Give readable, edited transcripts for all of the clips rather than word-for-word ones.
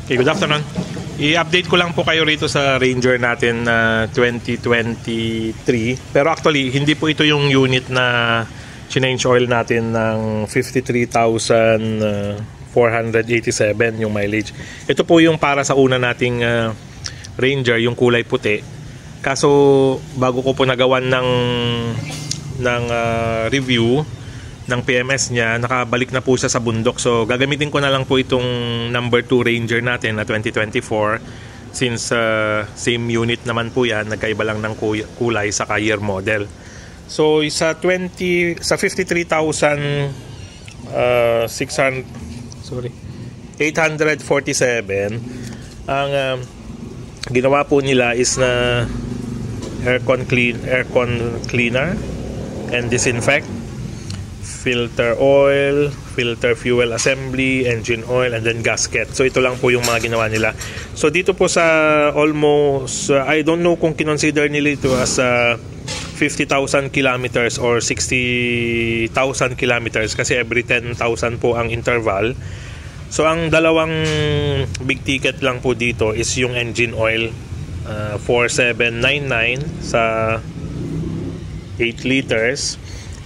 Okay, good afternoon. I-update ko lang po kayo rito sa Ranger natin na 2023. Pero actually, hindi po ito yung unit na change oil natin ng 53,487 yung mileage. Ito po yung para sa una nating Ranger, yung kulay puti. Kaso bago ko po nagawan ng review ng PMS niya, nakabalik na po siya sa bundok. So gagamitin ko na lang po itong number 2 Ranger natin na 2024 since same unit naman po yan, nagkaiba lang ng kulay sa year model. So sa 53,600 847 ang ginawa po nila is na aircon cleaner and disinfect, filter oil, filter fuel assembly, engine oil, and then gasket. So ito lang po yung mga ginawa nila. So dito po sa almost I don't know kung kinonsider nila ito as 50,000 kilometers or 60,000 kilometers kasi every 10,000 po ang interval. So ang dalawang big ticket lang po dito is yung engine oil, 4799 sa 8 liters.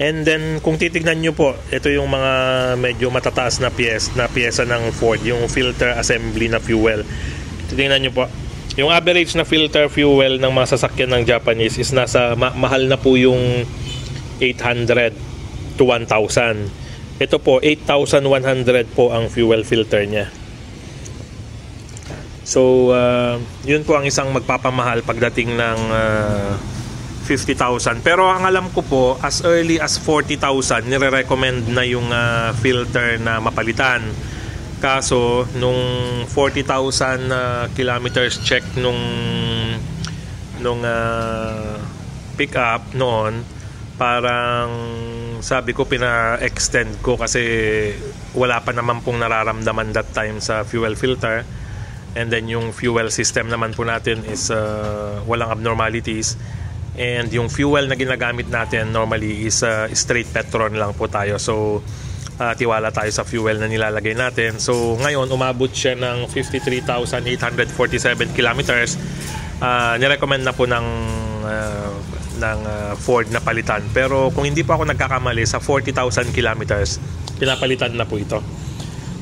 And then kung titignan nyo po, ito yung mga medyo matataas na piyesa ng Ford, yung filter assembly na fuel. Titignan nyo po, yung average na filter fuel ng mga sasakyan ng Japanese is nasa mahal na po yung 800 to 1,000. Ito po 8,100 po ang fuel filter nya. So yun po ang isang magpapamahal pagdating ng 50,000. Pero ang alam ko po, as early as 40,000 nire-recommend na yung filter na mapalitan. Kaso nung 40,000 kilometers check nung pick up noon, parang sabi ko pina-extend ko kasi wala pa naman pong nararamdaman that time sa fuel filter. And then yung fuel system naman po natin is walang abnormalities. And yung fuel na ginagamit natin normally is straight Petron lang po tayo. So tiwala tayo sa fuel na nilalagay natin. So ngayon umabot siya ng 53,847 kilometers. Nirecommend na po ng Ford na palitan. Pero kung hindi pa ako nagkakamali, sa 40,000 kilometers pinapalitan na po ito.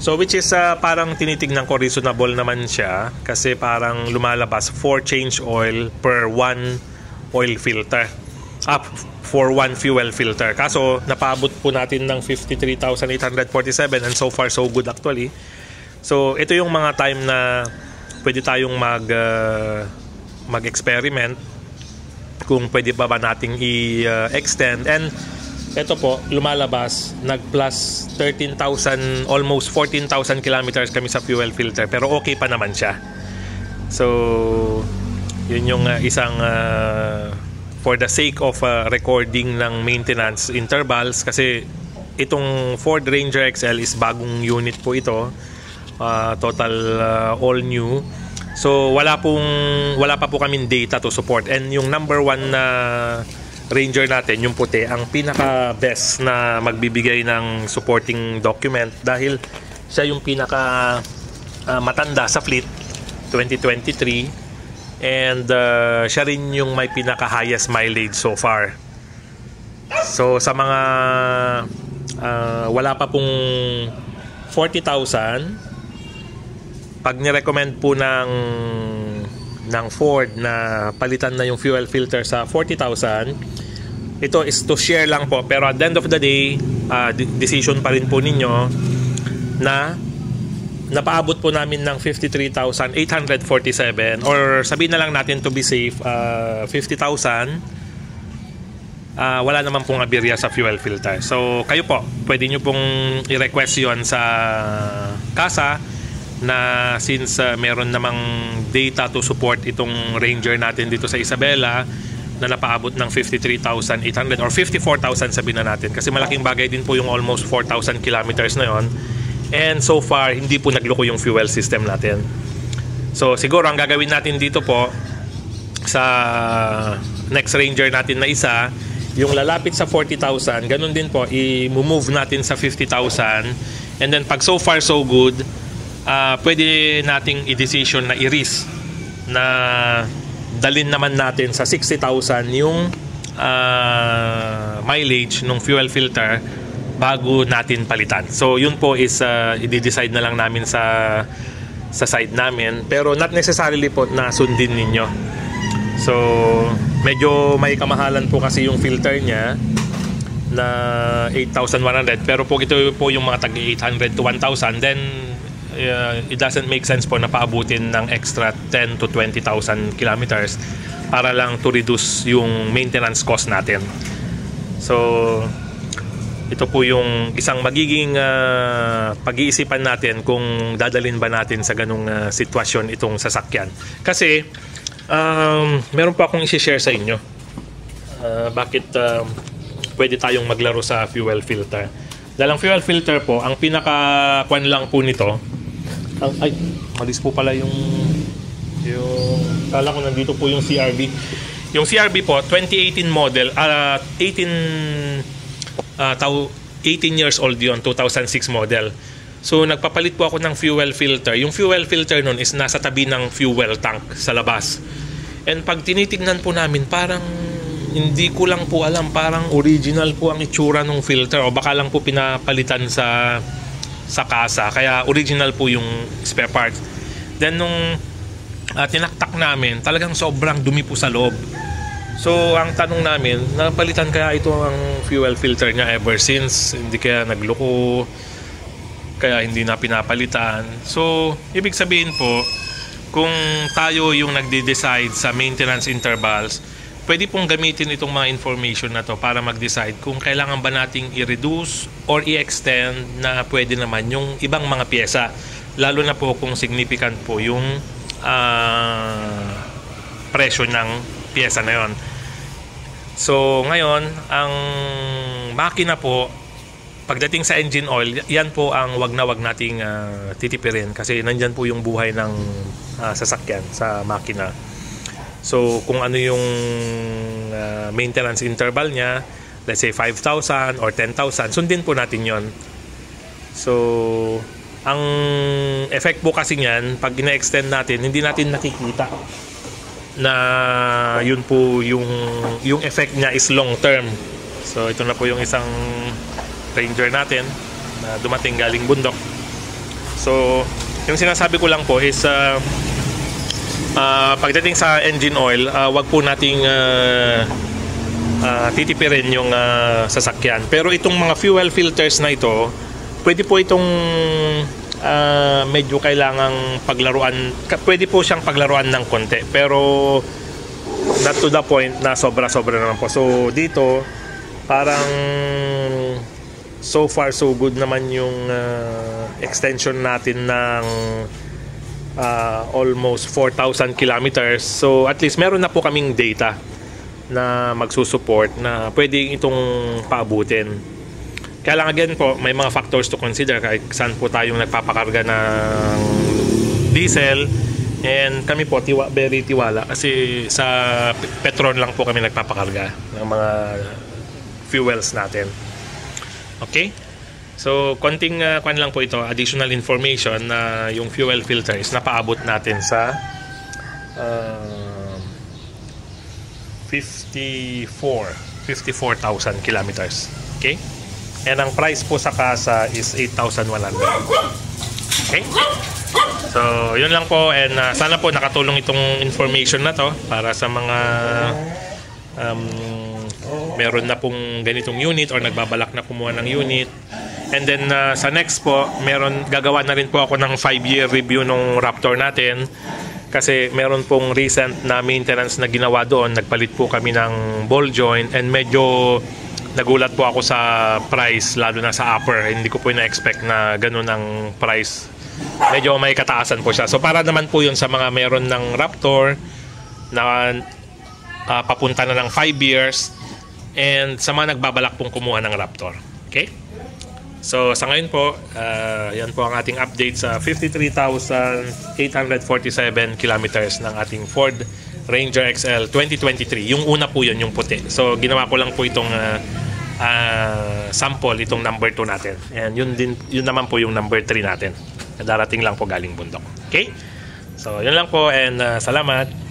So which is parang tinitignan ko reasonable naman siya kasi parang lumalabas 4 change oil per 1 oil filter for 1 fuel filter. Kaso napaabot po natin ng 53,847 and so far so good actually. So ito yung mga time na pwede tayong mag-experiment kung pwede pa ba nating i-extend. And ito po lumalabas nag plus 13,000 almost 14,000 kilometers kami sa fuel filter pero okay pa naman siya. So yun yung isang for the sake of recording ng maintenance intervals kasi itong Ford Ranger XL is bagong unit po ito, total all new. So wala pa po kaming data to support. And yung number 1 na Ranger natin, yung puti, ang pinaka best na magbibigay ng supporting document dahil siya yung pinaka matanda sa fleet 2023. And siya rin yung may pinaka highest mileage so far. So sa mga wala pa pong 40,000, pag nirecommend po ng Ford na palitan na yung fuel filter sa 40,000, ito is to share lang po. Pero at the end of the day, decision pa rin po ninyo na napaabot po namin ng 53,847 or sabihin na lang natin to be safe 50,000. Wala naman pong aberya sa fuel filter. So kayo po, pwede nyo pong i-request yun sa kasa na since meron namang data to support itong Ranger natin dito sa Isabela na napaabot ng 53,800 or 54,000 sabihin na natin kasi malaking bagay din po yung almost 4,000 kilometers na yon. And so far, hindi po nagloko yung fuel system natin. So siguro ang gagawin natin dito po sa next Ranger natin na isa, yung lalapit sa 40,000, ganun din po, i-move natin sa 50,000. And then pag so far so good, pwede nating i-decision na i-risk na dalin naman natin sa 60,000 yung mileage ng fuel filter bago natin palitan. So yun po is i-decide na lang namin sa side namin, pero not necessarily po na sundin ninyo. So medyo may kamahalan po kasi yung filter niya na 8,100, pero po ito po yung mga tag 800 to 1,000, then it doesn't make sense po na paabutin ng extra 10 to 20,000 kilometers para lang to reduce yung maintenance cost natin. So ito po yung isang magiging pag-iisipan natin kung dadalhin ba natin sa ganung sitwasyon itong sasakyan. Kasi meron pa akong i-share sa inyo bakit pwede tayong maglaro sa fuel filter. Dahil ang fuel filter po, ang pinaka-kwan lang po nito, ay, malis po pala yung kala ko nandito po yung CRV. Yung CRV po, 2018 model, 18 years old yun, 2006 model. So nagpapalit po ako ng fuel filter. Yung fuel filter nun is nasa tabi ng fuel tank sa labas. And pag tinitignan po namin, parang hindi ko lang po alam, parang original po ang itsura ng filter o baka lang po pinapalitan sa kasa, kaya original po yung spare parts. Then nung tinaktak namin, talagang sobrang dumi po sa loob. So ang tanong namin, napalitan kaya ito ang fuel filter niya ever since? Hindi kaya nagloko, kaya hindi na pinapalitan? So ibig sabihin po, kung tayo yung nagde-decide sa maintenance intervals, pwede pong gamitin itong mga information na to para mag-decide kung kailangan ba nating i-reduce or i-extend na pwede naman yung ibang mga pyesa, lalo na po kung significant po yung presyo ng pyesa na yon. So ngayon, ang makina po, pagdating sa engine oil, yan po ang wag nating titipirin kasi nandyan po yung buhay ng sasakyan sa makina. So kung ano yung maintenance interval niya, let's say 5,000 or 10,000, sundin po natin yon. So ang effect po kasi niyan, pag ina-extend natin, hindi natin nakikita na yun po yung effect niya is long term. So ito na po yung isang Ranger natin na dumating galing bundok. So yung sinasabi ko lang po is pagdating sa engine oil, wag po nating titipirin yung sasakyan. Pero itong mga fuel filters na ito, pwede po itong medyo kailangang paglaruan. Pwede po siyang paglaruan ng konti, pero not to the point na sobra-sobra naman po. So dito parang so far so good naman yung extension natin ng almost 4,000 kilometers. So at least meron na po kaming data na magsusupport na pwedeng itong paabutin. Kaya lang again po, may mga factors to consider kahit saan po tayong nagpapakarga ng diesel. And kami po very tiwala kasi sa Petron lang po kami nagpapakarga ng mga fuels natin. Okay? So konting kwan lang po ito, additional information na yung fuel filter is napaabot natin sa 54,000 kilometers. Okay? And ang price po sa kasa is 8,100. Okay? So, yun lang po. And sana po nakatulong itong information na to para sa mga meron na pong ganitong unit or nagbabalak na kumuha ng unit. And then sa next po, gagawa na rin po ako ng 5-year review ng Raptor natin. Kasi meron pong recent na maintenance na ginawa doon. Nagpalit po kami ng ball joint and medyo nagulat po ako sa price, lalo na sa upper. Hindi ko po na-expect na ganun ang price. Medyo may kataasan po siya. So para naman po yun sa mga meron ng Raptor na papunta na ng 5 years and sa mga nagbabalak pong kumuha ng Raptor. Okay? So sa ngayon po, yan po ang ating update sa 53,847 kilometers ng ating Ford Ranger XL 2023. Yung una po yun, yung puti. So ginawa ko lang po itong sample, itong number 2 natin. And yun naman po yung number 3 natin. Darating lang po galing bundok. Okay? So, yun lang po and salamat.